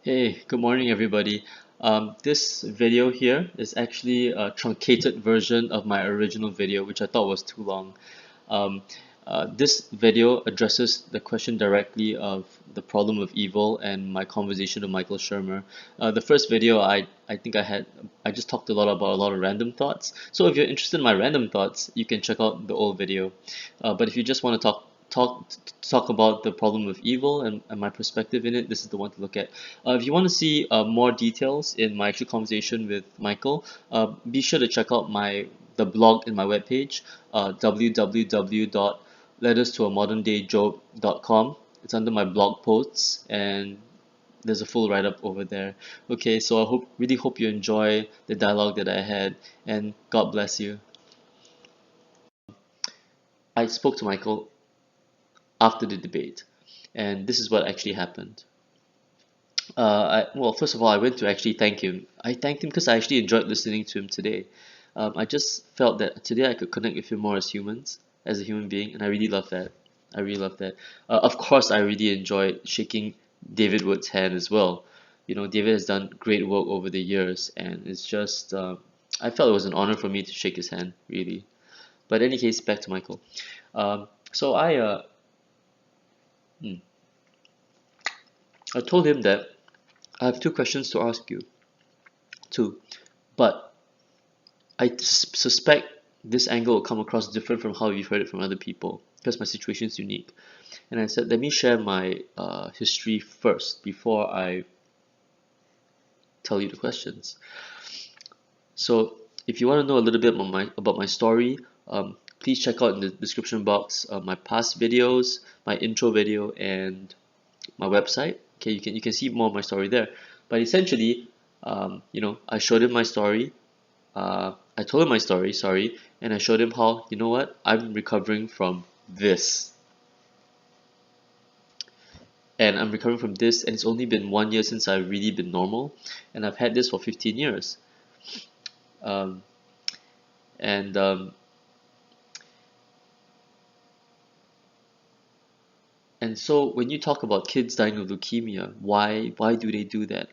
Hey, good morning, everybody. This video here is actually a truncated version of my original video, which I thought was too long. Um, this video addresses the question directly of the problem of evil and my conversation with Michael Shermer. The first video I think I just talked a lot of random thoughts. So if you're interested in my random thoughts, you can check out the old video. But if you just want to talk about the problem of evil and my perspective in it, this is the one to look at. If you want to see more details in my actual conversation with Michael, be sure to check out the blog in my webpage, www.letterstoamodern-day-job.com. It's under my blog posts, and there's a full write-up over there. Okay, so really hope you enjoy the dialogue that I had, and God bless you. I spoke to Michael after the debate, and this is what actually happened. Well, first of all, I went to actually thank him. I thanked him because I actually enjoyed listening to him today. I just felt that today I could connect with him more as humans, as a human being, and I really love that. I really love that. Of course, I really enjoyed shaking David Wood's hand as well. You know, David has done great work over the years, and it's just, I felt it was an honor for me to shake his hand, really. But in any case, back to Michael. So hmm, I told him that I have two questions to ask you. Two. But suspect this angle will come across different from how you've heard it from other people because my situation is unique. And I said, let me share my history first before I tell you the questions. So, if you want to know a little bit about my story, please check out in the description box my past videos, my intro video, and my website. Okay, you can see more of my story there. But essentially, I showed him my story. I told him my story, sorry, and I showed him how, you know what, I'm recovering from this. And I'm recovering from this, and it's only been 1 year since I've really been normal, and I've had this for 15 years. Um, and and so when you talk about kids dying of leukemia, why do they do that?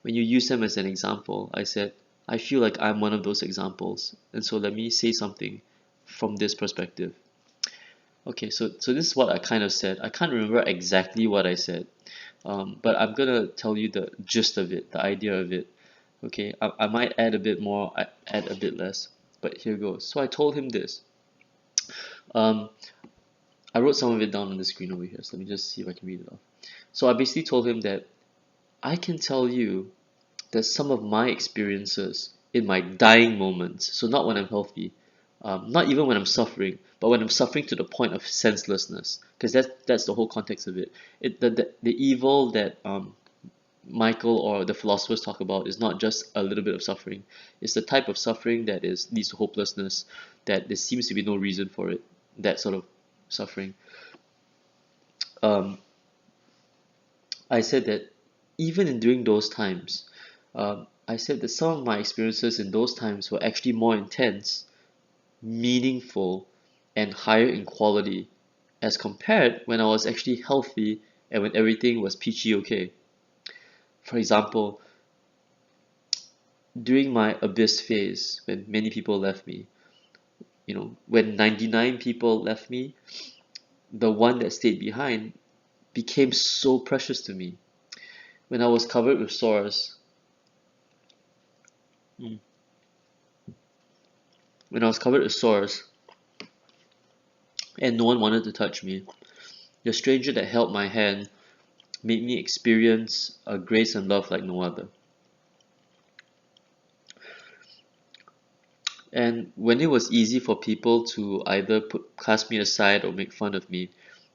When you use them as an example, I said, I feel like I'm one of those examples, and so let me say something from this perspective. Okay, so this is what I kind of said. I can't remember exactly what I said, but I'm gonna tell you the gist of it, the idea of it. Okay, I might add a bit more, add a bit less, but here goes. So I told him this. Um, I wrote some of it down on the screen over here, so let me just see if I can read it off. So I basically told him that I can tell you that some of my experiences in my dying moments, so not when I'm healthy, not even when I'm suffering, but when I'm suffering to the point of senselessness, because that's the whole context of it. The evil that Michael or the philosophers talk about is not just a little bit of suffering. It's the type of suffering that leads to hopelessness, that there seems to be no reason for it. That sort of suffering. Um, I said that even in during those times, I said that some of my experiences in those times were actually more intense, meaningful, and higher in quality as compared when I was actually healthy and when everything was peachy okay. For example, during my abyss phase, when many people left me, when 99 people left me, the one that stayed behind became so precious to me. When I was covered with sores, mm, when I was covered with sores, and no one wanted to touch me, the stranger that held my hand made me experience a grace and love like no other. And when it was easy for people to either cast me aside or make fun of me,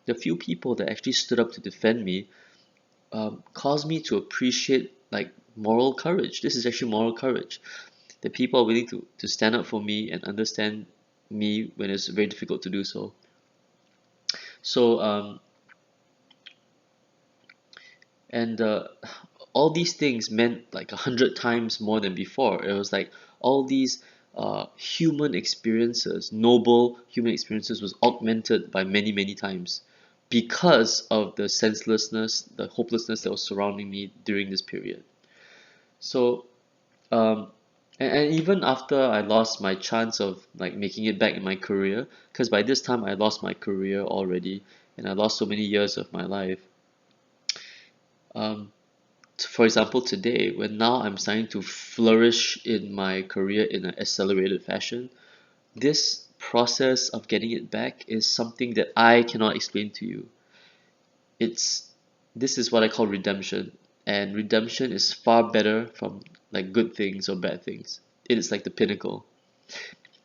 the few people that actually stood up to defend me caused me to appreciate like moral courage. This is actually moral courage. That people are willing to stand up for me and understand me when it's very difficult to do so. So and all these things meant like 100 times more than before. It was like all these human experiences, noble human experiences, was augmented by many times. because of the senselessness, the hopelessness that was surrounding me during this period. So, um, and even after I lost my chance of like making it back in my career, because by this time I lost my career already, and I lost so many years of my life. Um, for example, today, when now I'm starting to flourish in my career in an accelerated fashion, this process of getting it back is something that I cannot explain to you. It's this is what I call redemption, and redemption is far better from like good things or bad things. It is like the pinnacle.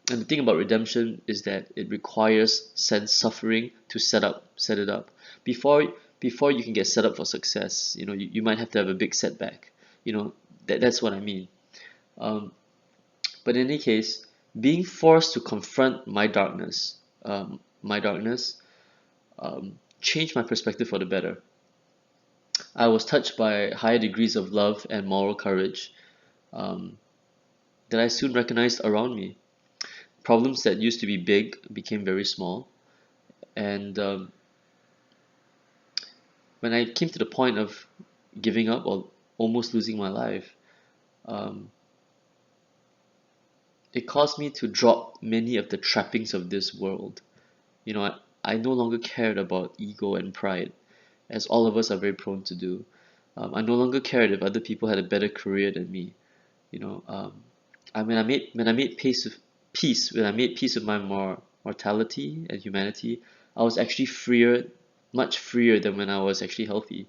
And the thing about redemption is that it requires sense suffering to set it up. Before you can get set up for success, you might have to have a big setback. That's what I mean. Um, but in any case, being forced to confront my darkness, changed my perspective for the better. I was touched by higher degrees of love and moral courage um, that I soon recognized around me. Problems that used to be big became very small, and when I came to the point of giving up or almost losing my life, um, it caused me to drop many of the trappings of this world. I no longer cared about ego and pride, as all of us are very prone to do. I no longer cared if other people had a better career than me. You know, when I made peace when I made peace with my mortality and humanity, I was actually freer, much freer than when I was actually healthy.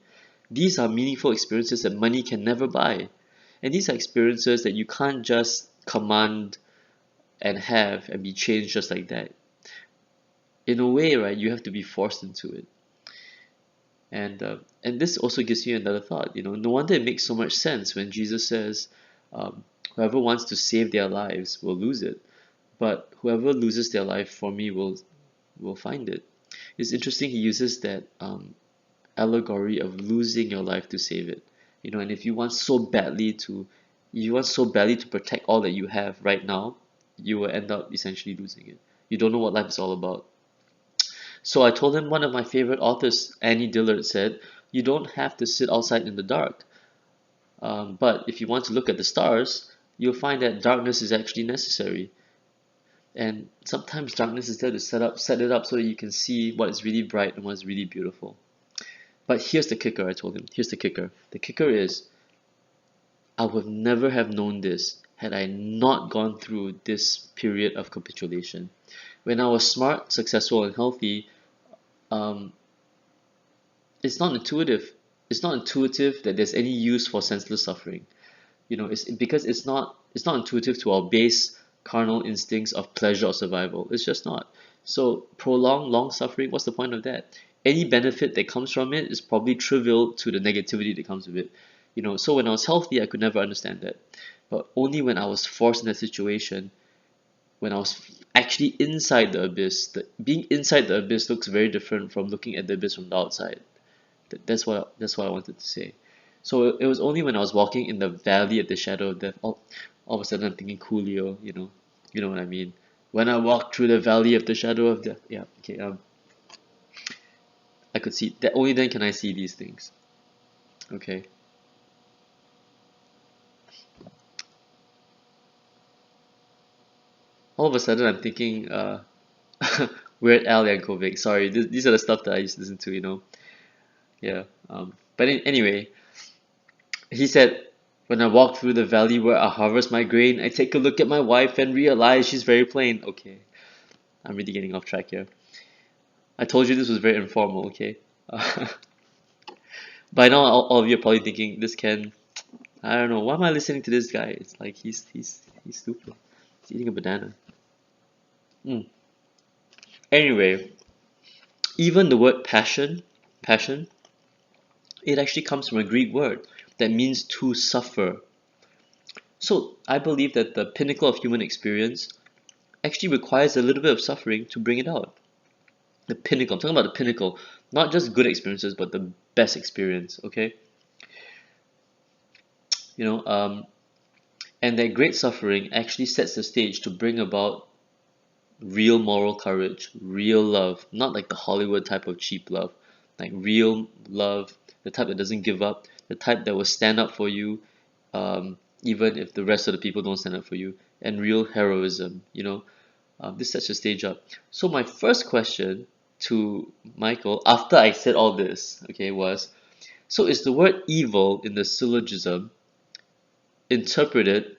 These are meaningful experiences that money can never buy, and these are experiences that you can't just command and have and be changed just like that. In a way, right, you have to be forced into it. And this also gives you another thought. No wonder it makes so much sense when Jesus says, "Whoever wants to save their lives will lose it, but whoever loses their life for me will find it." It's interesting he uses that allegory of losing your life to save it. And if you want so badly to protect all that you have right now, you will end up essentially losing it. You don't know what life is all about. So I told him one of my favorite authors, Annie Dillard, said, "You don't have to sit outside in the dark. But if you want to look at the stars, you'll find that darkness is actually necessary. And sometimes darkness is there to set it up so that you can see what is really bright and what is really beautiful." But here's the kicker, I told him. Here's the kicker. The kicker is I would never have known this had I not gone through this period of capitulation. When I was smart, successful, and healthy, um, it's not intuitive. It's not intuitive that there's any use for senseless suffering. It's because it's not intuitive to our base carnal instincts of pleasure or survival. It's just not. So prolonged long suffering, what's the point of that? Any benefit that comes from it is probably trivial to the negativity that comes with it. So when I was healthy, I could never understand that. But only when I was forced in that situation, when I was actually inside the abyss, being inside the abyss looks very different from looking at the abyss from the outside. That's what I wanted to say. So it was only when I was walking in the valley of the shadow of death, all of a sudden I'm thinking Coolio, you know what I mean. When I walked through the valley of the shadow of death, yeah, okay, I could see that. Only then can I see these things. Okay, all of a sudden I'm thinking, Weird Al Yankovic. Sorry, these are the stuff that I used to listen to, yeah. But anyway, he said, "When I walk through the valley where I harvest my grain, I take a look at my wife and realize she's very plain." Okay, I'm really getting off track here. I told you this was very informal, okay? By now, all of you are probably thinking, this Ken, I don't know, why am I listening to this guy? It's like he's stupid. He's eating a banana. Mm. Anyway, even the word passion, it actually comes from a Greek word that means to suffer. So I believe that the pinnacle of human experience actually requires a little bit of suffering to bring it out. The pinnacle. I'm talking about the pinnacle, not just good experiences, but the best experience. Okay, you know, and that great suffering actually sets the stage to bring about real moral courage, real love, not like the Hollywood type of cheap love, like real love, the type that doesn't give up, the type that will stand up for you, even if the rest of the people don't stand up for you, and real heroism, this sets the stage up. So my first question to Michael, after I said all this, okay, was, so is the word evil in the syllogism interpreted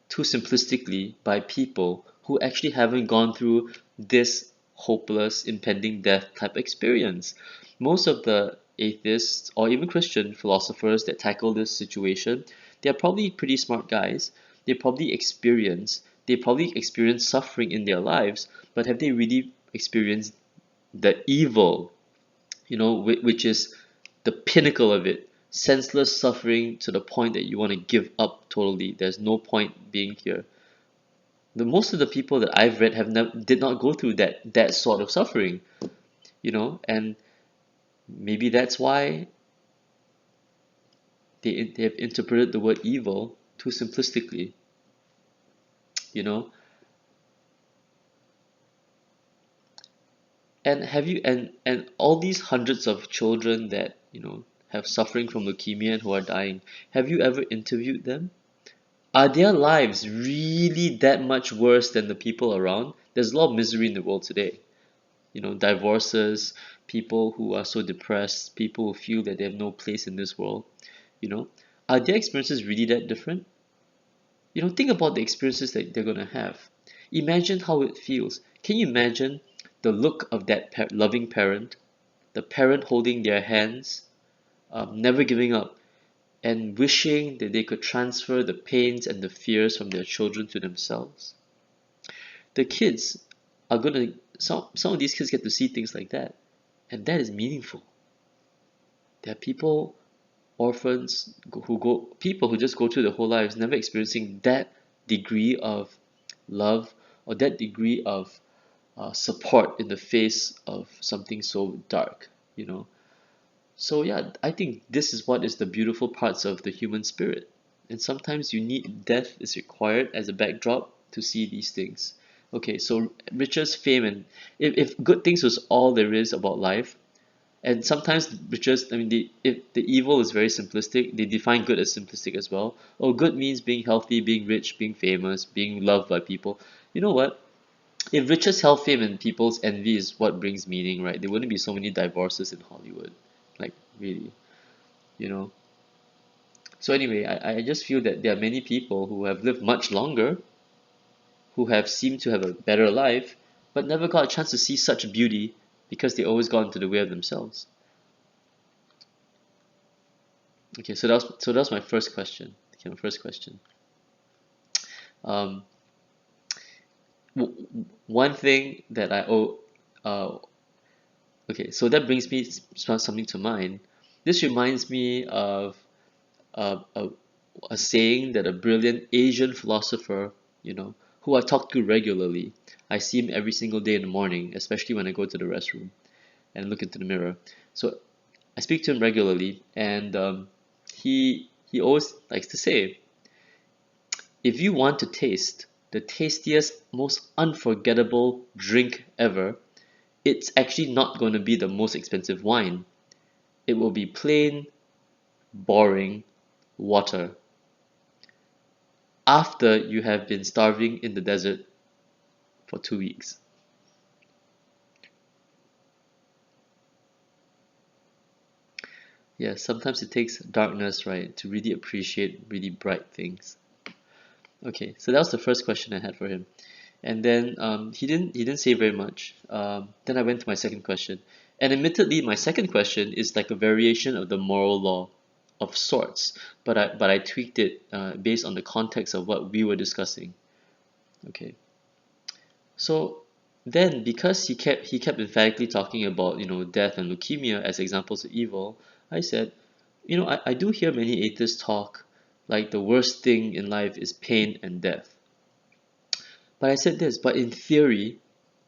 too simplistically by people who actually haven't gone through this hopeless, impending death type experience? Most of the atheists or even Christian philosophers that tackle this situation, they're probably pretty smart guys. They probably experience suffering in their lives, but have they really experienced the evil, which is the pinnacle of it? Senseless suffering to the point that you want to give up totally. There's no point being here. The most of the people that I've read have never did not go through that sort of suffering, and maybe that's why they have interpreted the word evil too simplistically, you know. And have you and all these hundreds of children that have suffering from leukemia and who are dying, have you ever interviewed them? Are their lives really that much worse than the people around? There's a lot of misery in the world today. Divorces, people who are so depressed, people who feel that they have no place in this world, you know. Are their experiences really that different? Think about the experiences that they're going to have. Imagine how it feels. Can you imagine the look of that loving parent, the parent holding their hands, never giving up, and wishing that they could transfer the pains and the fears from their children to themselves? The kids are going to, some of these kids get to see things like that, and that is meaningful. There are people, orphans people who just go through their whole lives never experiencing that degree of love or that degree of support in the face of something so dark, So yeah, I think this is what is the beautiful parts of the human spirit. And sometimes death is required as a backdrop to see these things. Okay, so riches, fame, and if good things was all there is about life, and sometimes riches, I mean, if the evil is very simplistic, they define good as simplistic as well. Oh, good means being healthy, being rich, being famous, being loved by people. You know what? If riches, health, fame, and people's envy is what brings meaning, right? There wouldn't be so many divorces in Hollywood. Like, really, you know? So anyway, I just feel that there are many people who have lived much longer, who have seemed to have a better life, but never got a chance to see such beauty because they always got into the way of themselves. Okay, so that was my first question. Okay, my first question. Um, One thing that I owe, okay, so that brings me something to mind. This reminds me of uh, a, a saying that a brilliant Asian philosopher, who I talk to regularly. I see him every single day in the morning, especially when I go to the restroom and look into the mirror. So I speak to him regularly, and he always likes to say, if you want to taste the tastiest, most unforgettable drink ever, it's actually not going to be the most expensive wine. It will be plain, boring water after you have been starving in the desert for 2 weeks. Yeah, sometimes it takes darkness, right, to really appreciate really bright things. Okay, so that was the first question I had for him. And then he didn't say very much. Then I went to my second question. And admittedly, my second question is like a variation of the moral law of sorts, but I tweaked it based on the context of what we were discussing. Okay. So then, because he kept emphatically talking about death and leukemia as examples of evil, I said, I do hear many atheists talk like the worst thing in life is pain and death. But I said this, but in theory,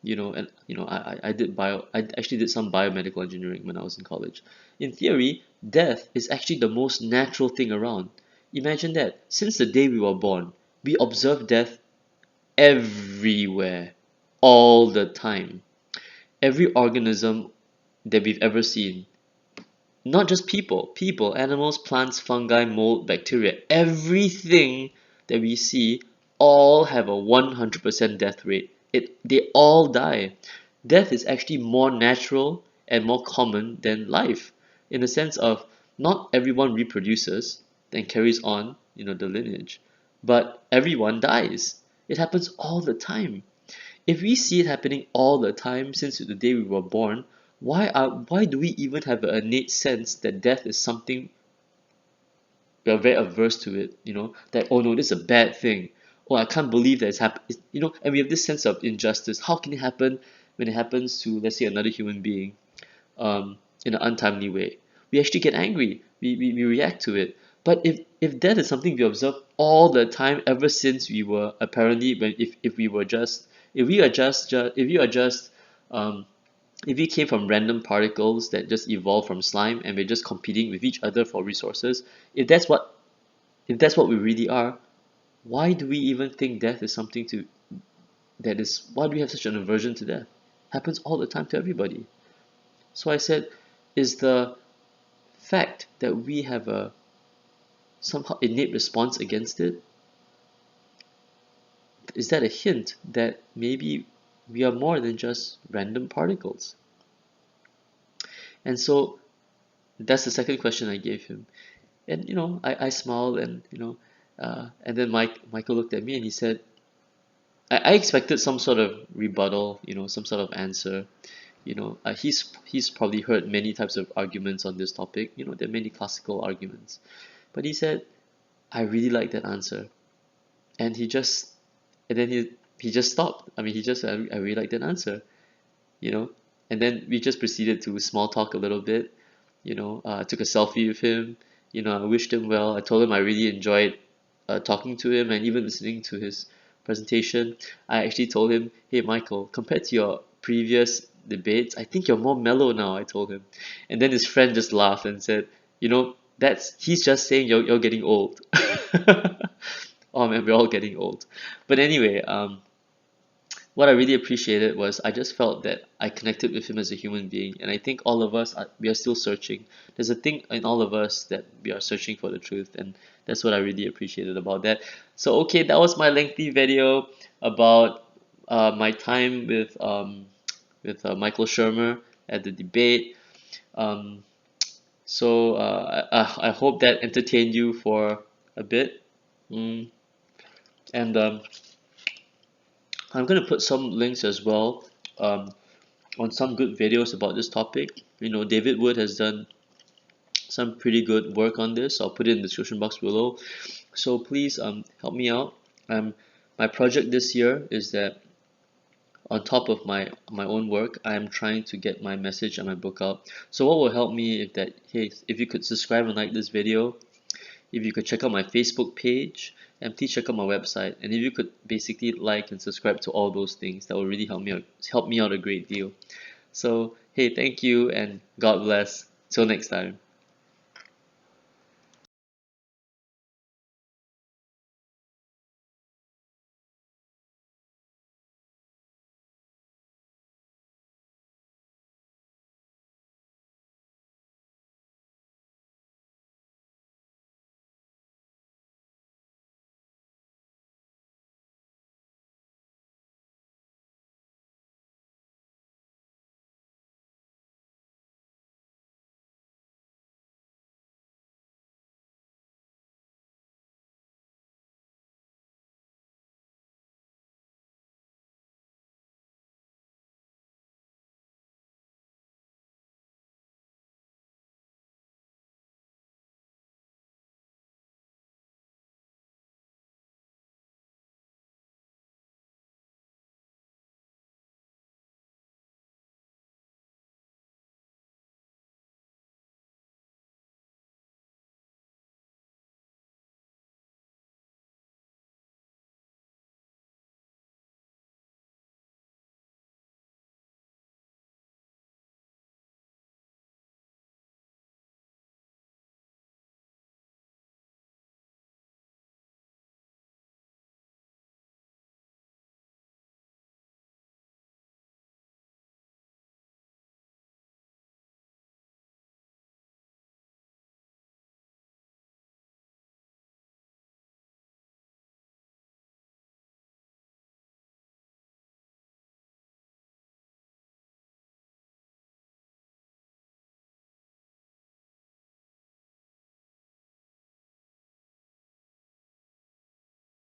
and I did I actually did some biomedical engineering when I was in college. In theory, death is actually the most natural thing around. Imagine that. Since the day we were born, we observe death everywhere, all the time. Every organism that we've ever seen, not just people, animals, plants, fungi, mold, bacteria, everything that we see all have a 100% death rate. They all die. Death is actually more natural and more common than life, in the sense of not everyone reproduces and carries on, the lineage, but everyone dies. It happens all the time. If we see it happening all the time since the day we were born, why do we even have an innate sense that death is something we are very averse to it? That, oh no, this is a bad thing. Oh, I can't believe that it's happened. And we have this sense of injustice. How can it happen when it happens to, let's say, another human being, in an untimely way? We actually get angry. We react to it. But if that is something we observe all the time ever since we were apparently, when if we were just if we are just if you are just if we came from random particles that just evolved from slime and we're just competing with each other for resources, if that's what if that's what we really are, why do we even think death is something to that is why do we have such an aversion to death? Happens all the time to everybody. So I said, is the fact that we have a somehow innate response against it, is that a hint that maybe we are more than just random particles? And so that's the second question I gave him. And I smiled, and and then Michael looked at me and he said, I expected some sort of rebuttal, some sort of answer. He's probably heard many types of arguments on this topic. There are many classical arguments. But he said, I really like that answer. And he just stopped. I mean, he just said, I really like that answer, you know. And then we just proceeded to small talk a little bit. I took a selfie with him. I wished him well. I told him I really enjoyed talking to him and even listening to his presentation. I actually told him, hey Michael, compared to your previous debates, I think you're more mellow now, I told him. And then his friend just laughed and said, that's he's just saying you're getting old. Oh man, we're all getting old. But anyway, what I really appreciated was I just felt that I connected with him as a human being, and I think all of us we are still searching. There's a thing in all of us that we are searching for the truth, and that's what I really appreciated about that. So okay, that was my lengthy video about my time with Michael Shermer at the debate. Um, I hope that entertained you for a bit. Mm, and I'm gonna put some links as well um, on some good videos about this topic. David Wood has done some pretty good work on this. I'll put it in the description box below. So please help me out. My project this year is that on top of my own work, I'm trying to get my message and my book out. So what will help me if that hey if you could subscribe and like this video, if you could check out my Facebook page, and please check out my website. And if you could basically like and subscribe to all those things, that will really help me out a great deal. So hey, thank you and God bless. Till next time.